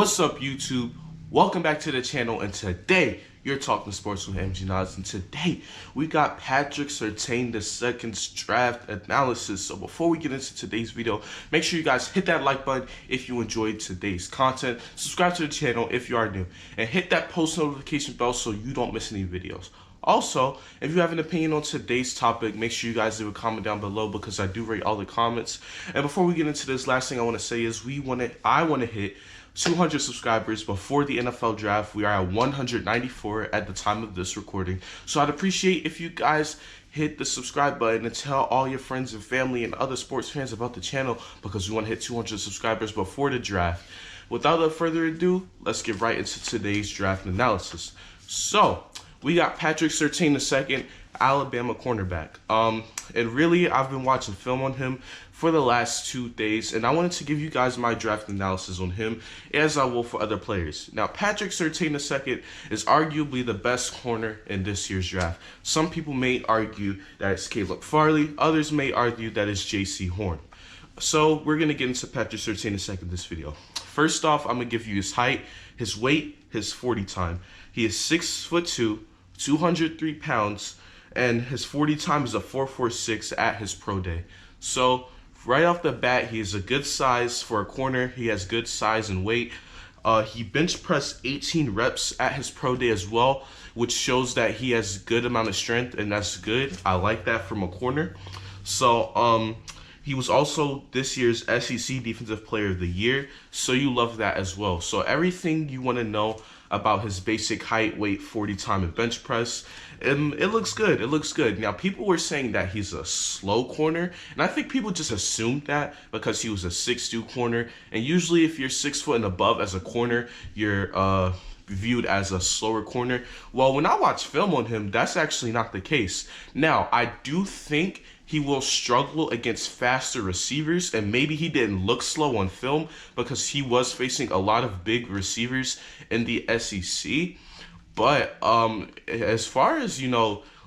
What's up, YouTube? Welcome back to the channel, and today you're talking sports with MG Nas, and today we got Patrick Surtain II's draft analysis. So before we get into today's video, make sure you guys hit that like button if you enjoyed today's content, subscribe to the channel if you are new, and hit that post notification bell so you don't miss any videos. Also, if you have an opinion on today's topic, make sure you guys leave a comment down below because I do rate all the comments. And before we get into this, last thing I want to say is I want to hit 200 subscribers before the NFL draft. We are at 194 at the time of this recording. So I'd appreciate if you guys hit the subscribe button and tell all your friends and family and other sports fans about the channel because we want to hit 200 subscribers before the draft. Without further ado, let's get right into today's draft analysis. So, we got Patrick Surtain II, Alabama cornerback. And really, I've been watching film on him for the last 2 days, and I wanted to give you guys my draft analysis on him, as I will for other players. Now, Patrick Surtain II is arguably the best corner in this year's draft. Some people may argue that it's Caleb Farley. Others may argue that it's J.C. Horn. So, we're going to get into Patrick Surtain II in this video. First off, I'm going to give you his height, his weight, his 40 time. He is 6'2", 203 pounds, and his 40 time is a 4.46 at his pro day. So right off the bat, he is a good size for a corner. He has good size and weight. He bench pressed 18 reps at his pro day as well, which shows that he has a good amount of strength, and that's good. I like that from a corner. So he was also this year's SEC Defensive Player of the Year, so you love that as well. So everything you want to know about his basic height, weight, 40 time, and bench press, it looks good. It looks good. Now, people were saying that he's a slow corner, and I think people just assumed that because he was a 6'2" corner, and usually if you're 6 foot and above as a corner, you're viewed as a slower corner. Well, when I watch film on him, that's actually not the case. Now, I do think he will struggle against faster receivers, and maybe he didn't look slow on film because he was facing a lot of big receivers in the SEC. But as far as,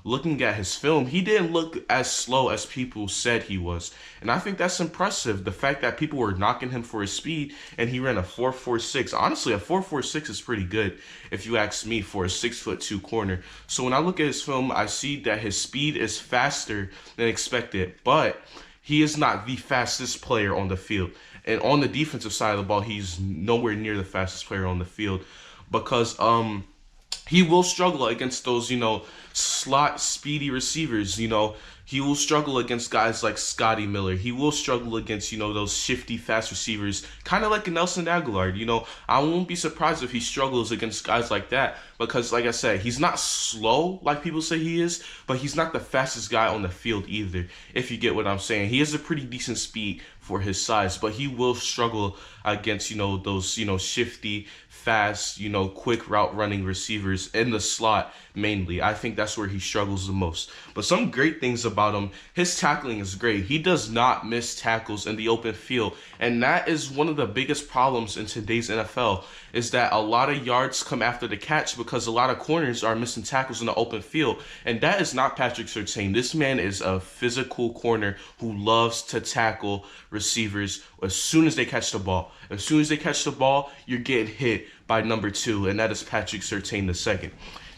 looking at his film, he didn't look as slow as people said he was. And I think that's impressive. The fact that people were knocking him for his speed and he ran a 4.46. Honestly, a 4.46 is pretty good if you ask me for a 6'2" corner. So when I look at his film, I see that his speed is faster than expected, but he is not the fastest player on the field. And on the defensive side of the ball, he's nowhere near the fastest player on the field because he will struggle against those, slot speedy receivers. He will struggle against guys like Scotty Miller. He will struggle against, those shifty, fast receivers, kind of like a Nelson Aguilar. I won't be surprised if he struggles against guys like that because, like I said, he's not slow like people say he is, but he's not the fastest guy on the field either, if you get what I'm saying. He has a pretty decent speed for his size, but he will struggle against, those, shifty, fast, quick route running receivers in the slot mainly. I think that's where he struggles the most. But some great things about him, his tackling is great. He does not miss tackles in the open field, and that is one of the biggest problems in today's NFL, is that a lot of yards come after the catch because a lot of corners are missing tackles in the open field, and that is not Patrick Surtain. This man is a physical corner who loves to tackle receivers as soon as they catch the ball. As soon as they catch the ball, you're getting hit by number 2, and that is Patrick Surtain II.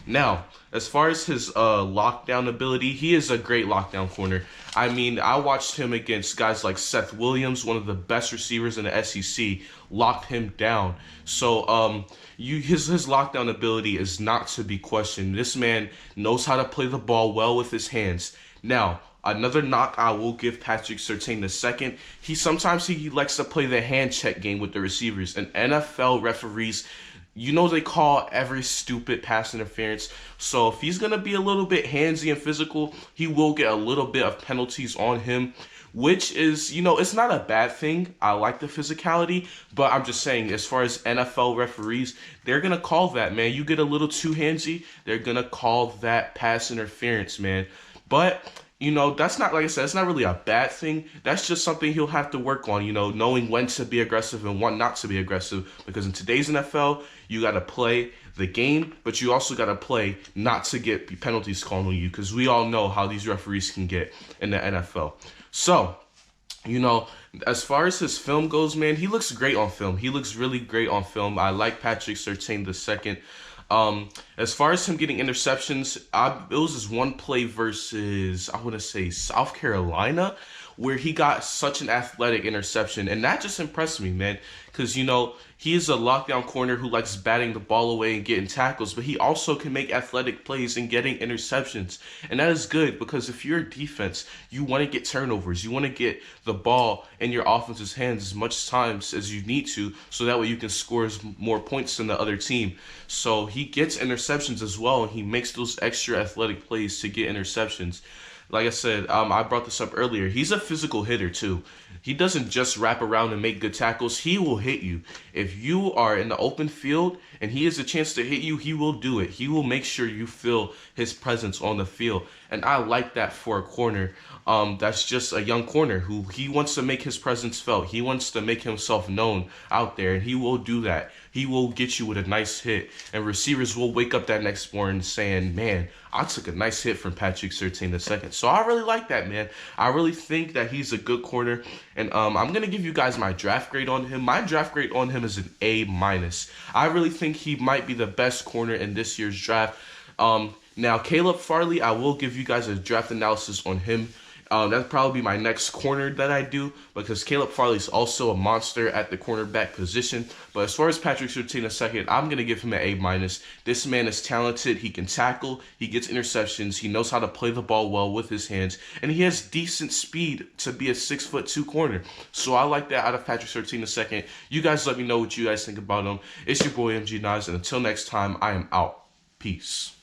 Now, as far as his lockdown ability, he is a great lockdown corner. I mean, I watched him against guys like Seth Williams, one of the best receivers in the SEC, locked him down. So his lockdown ability is not to be questioned. This man knows how to play the ball well with his hands. Now, another knock I will give Patrick Surtain II, he likes to play the hand check game with the receivers. And NFL referees, they call every stupid pass interference. So if he's going to be a little bit handsy and physical, he will get a little bit of penalties on him, which is, it's not a bad thing. I like the physicality, but I'm just saying, as far as NFL referees, they're going to call that, man. You get a little too handsy, they're going to call that pass interference, man. But that's not, like I said, it's not really a bad thing. That's just something he'll have to work on, knowing when to be aggressive and when not to be aggressive. Because in today's NFL, you got to play the game, but you also got to play not to get penalties called on you, because we all know how these referees can get in the NFL. So, You know, as far as his film goes, man, he looks great on film. He looks really great on film. I like Patrick Surtain the second. As far as him getting interceptions, it was this one play versus, I want to say, South Carolina, where he got such an athletic interception, and that just impressed me, man. Because he is a lockdown corner who likes batting the ball away and getting tackles, but he also can make athletic plays and getting interceptions, and that is good because if you're a defense, you want to get turnovers, you want to get the ball in your offense's hands as much times as you need to, so that way you can score more points than the other team. So he gets interceptions as well, and he makes those extra athletic plays to get interceptions. Like I said, I brought this up earlier. He's a physical hitter too. He doesn't just wrap around and make good tackles. He will hit you. If you are in the open field and he has a chance to hit you, he will do it. He will make sure you feel his presence on the field. And I like that for a corner. That's just a young corner who he wants to make his presence felt. He wants to make himself known out there, and he will do that. He will get you with a nice hit, and receivers will wake up that next morning saying, man, I took a nice hit from Patrick Surtain II. So I really like that, man. I really think that he's a good corner, and I'm going to give you guys my draft grade on him. My draft grade on him is an A-. I really think he might be the best corner in this year's draft. Now, Caleb Farley, I will give you guys a draft analysis on him. That'll probably be my next corner that I do because Caleb Farley is also a monster at the cornerback position. But as far as Patrick Surtain II, I'm going to give him an A-. This man is talented. He can tackle. He gets interceptions. He knows how to play the ball well with his hands. And he has decent speed to be a 6'2" corner. So I like that out of Patrick Surtain II. You guys let me know what you guys think about him. It's your boy MG Nas, and until next time, I am out. Peace.